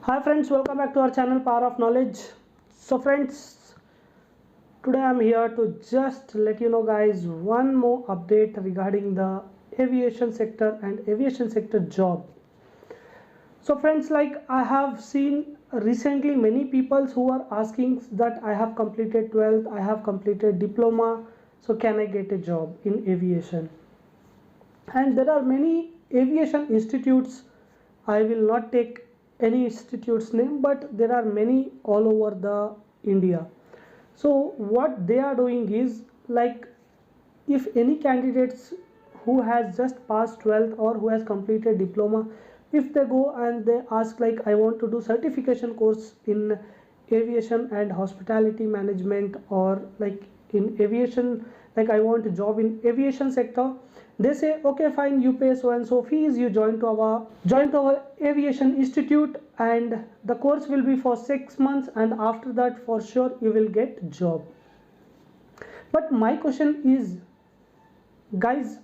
Hi friends, welcome back to our channel Power of Knowledge. So friends, today I'm here to just let you know guys one more update regarding the aviation sector and aviation sector job. So friends, like I have seen recently many people who are asking that I have completed 12th, I have completed diploma, so can I get a job in aviation? And there are many aviation institutes. I will not take any institute's name, but there are many all over the India. So what they are doing is, like, if any candidates who has just passed 12th or who has completed diploma, if they go and they ask like I want to do certification course in aviation and hospitality management, or like in aviation, like I want a job in aviation sector, they say okay fine, you pay so and so fees, you join to our aviation institute, and the course will be for 6 months, and after that for sure you will get job. But my question is, guys,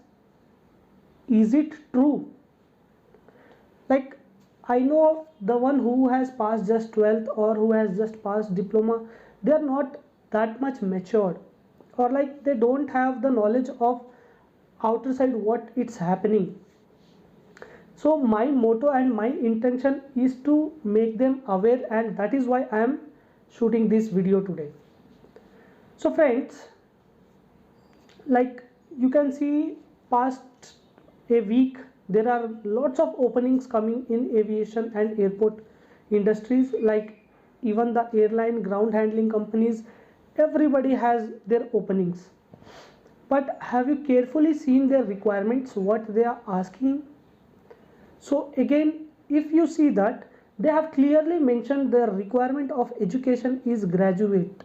is it true? Like, I know the one who has passed just 12th or who has just passed diploma, they are not that much matured, or like they don't have the knowledge of outer side what it's happening. So my motto and my intention is to make them aware, and that is why I am shooting this video today. So friends, like you can see, past a week there are lots of openings coming in aviation and airport industries, like even the airline ground handling companies, everybody has their openings. But have you carefully seen their requirements, what they are asking? So again, if you see that, they have clearly mentioned the requirement of education is graduate.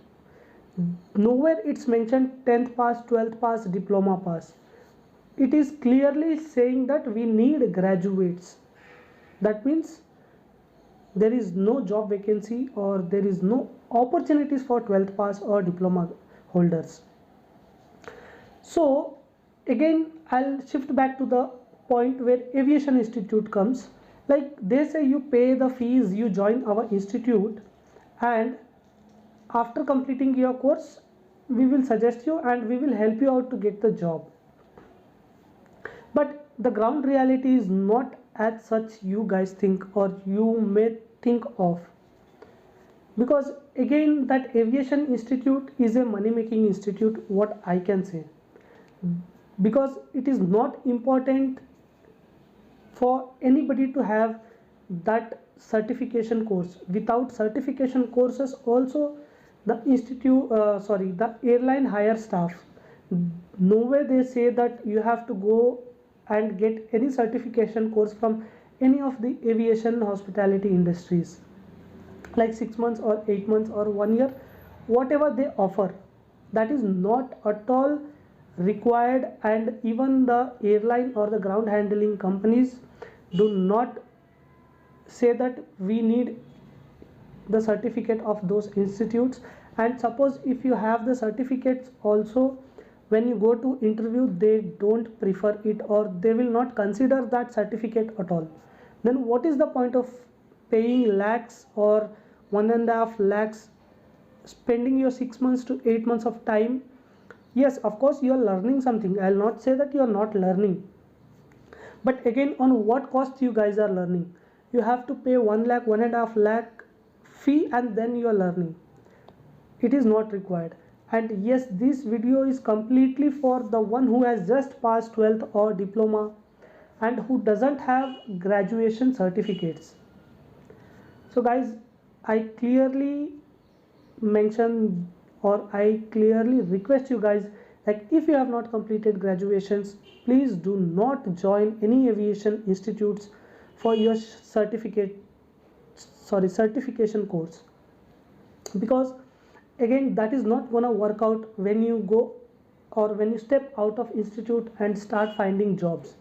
Nowhere it's mentioned 10th pass, 12th pass, diploma pass. It is clearly saying that we need graduates. That means there is no job vacancy, or there is no opportunities for 12th pass or diploma holders. So again, I'll shift back to the point where aviation institute comes. Like they say you pay the fees, you join our institute, and after completing your course we will suggest you and we will help you out to get the job. But the ground reality is not as such you guys think, or you may think of. Because again, that aviation institute is a money making institute, what I can say. Because it is not important for anybody to have that certification course. Without certification courses also, the the airline hire staff. Nowhere they say that you have to go and get any certification course from any of the aviation hospitality industries, like 6 months or 8 months or 1 year, whatever they offer, that is not at all required. And even the airline or the ground handling companies do not say that we need the certificate of those institutes. And suppose if you have the certificates also, when you go to interview they don't prefer it, or they will not consider that certificate at all. Then what is the point of paying lakhs or 1.5 lakhs, spending your 6 months to 8 months of time? Yes, of course you are learning something, I'll not say that you are not learning, but again, on what cost you guys are learning? You have to pay 1 lakh, 1.5 lakh fee, and then you are learning. It is not required. And yes, this video is completely for the one who has just passed 12th or diploma and who doesn't have graduation certificates. So guys, I clearly mention, or I clearly request you guys, like if you have not completed graduations, please do not join any aviation institutes for your certification course. Because again, that is not gonna work out when you go, or when you step out of institute and start finding jobs.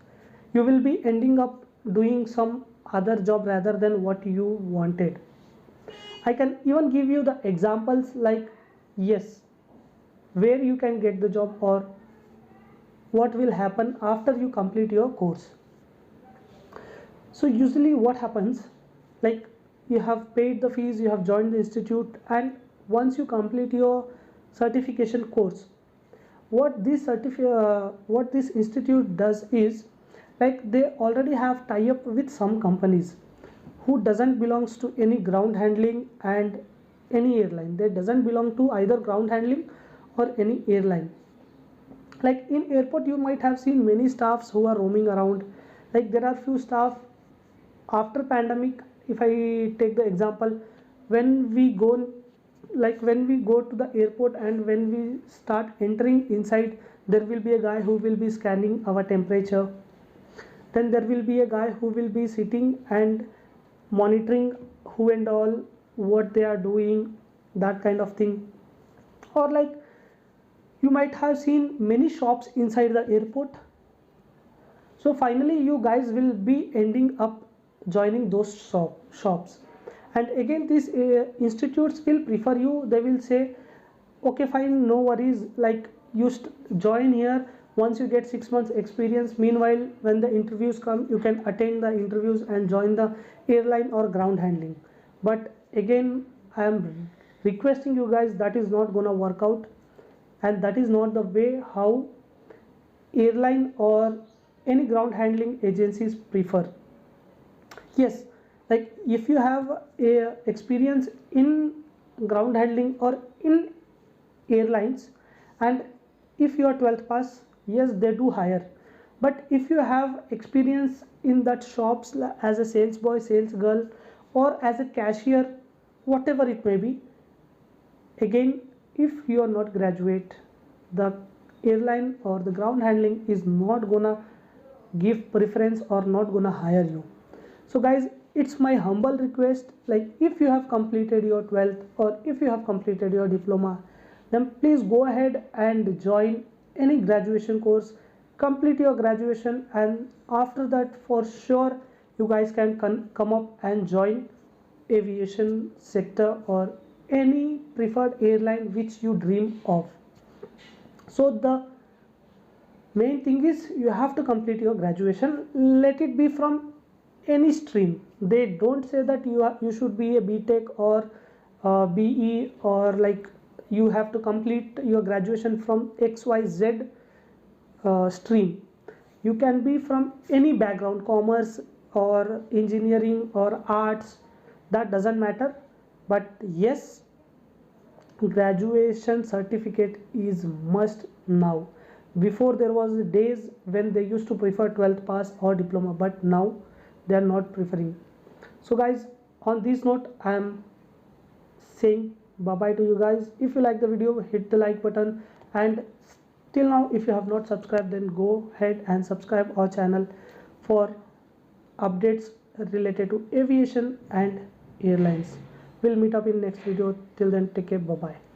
You will be ending up doing some other job rather than what you wanted. I can even give you the examples, like yes, where you can get the job, or what will happen after you complete your course. So usually what happens, like you have paid the fees, you have joined the institute, and once you complete your certification course, what this institute does is, like, they already have tie up with some companies who doesn't belongs to any ground handling and any airline. They doesn't belong to either ground handling or any airline. Like in airport you might have seen many staffs who are roaming around. Like there are few staff after pandemic. If I take the example, when we go, like when we go to the airport and when we start entering inside, there will be a guy who will be scanning our temperature. Then there will be a guy who will be sitting and monitoring who and all what they are doing, that kind of thing. Or like you might have seen many shops inside the airport. So finally you guys will be ending up joining those shops. And again these institutes will prefer you. They will say, okay fine, no worries, like you join here. Once you get 6 months experience, meanwhile when the interviews come, you can attend the interviews and join the airline or ground handling. But again I am requesting you guys, that is not gonna work out, and that is not the way how airline or any ground handling agencies prefer. Yes, like if you have a experience in ground handling or in airlines, and if you are 12th pass, yes they do hire. But if you have experience in that shops as a sales boy, sales girl, or as a cashier, whatever it may be, again if you are not graduate, the airline or the ground handling is not gonna give preference or not gonna hire you. So guys, it's my humble request, like if you have completed your 12th or if you have completed your diploma, then please go ahead and join any graduation course, complete your graduation, and after that for sure you guys can come up and join aviation sector or any preferred airline which you dream of. So the main thing is you have to complete your graduation, let it be from any stream. They don't say that you should be a BTech or BE, or like you have to complete your graduation from XYZ stream. You can be from any background, commerce or engineering or arts, that doesn't matter. But yes, graduation certificate is must now. Before there was days when they used to prefer 12th pass or diploma, but now they are not preferring. So guys, on this note I am saying bye bye to you guys. If you like the video, hit the like button, and till now if you have not subscribed, then go ahead and subscribe our channel for updates related to aviation and airlines. We'll meet up in next video. Till then, take care, bye bye.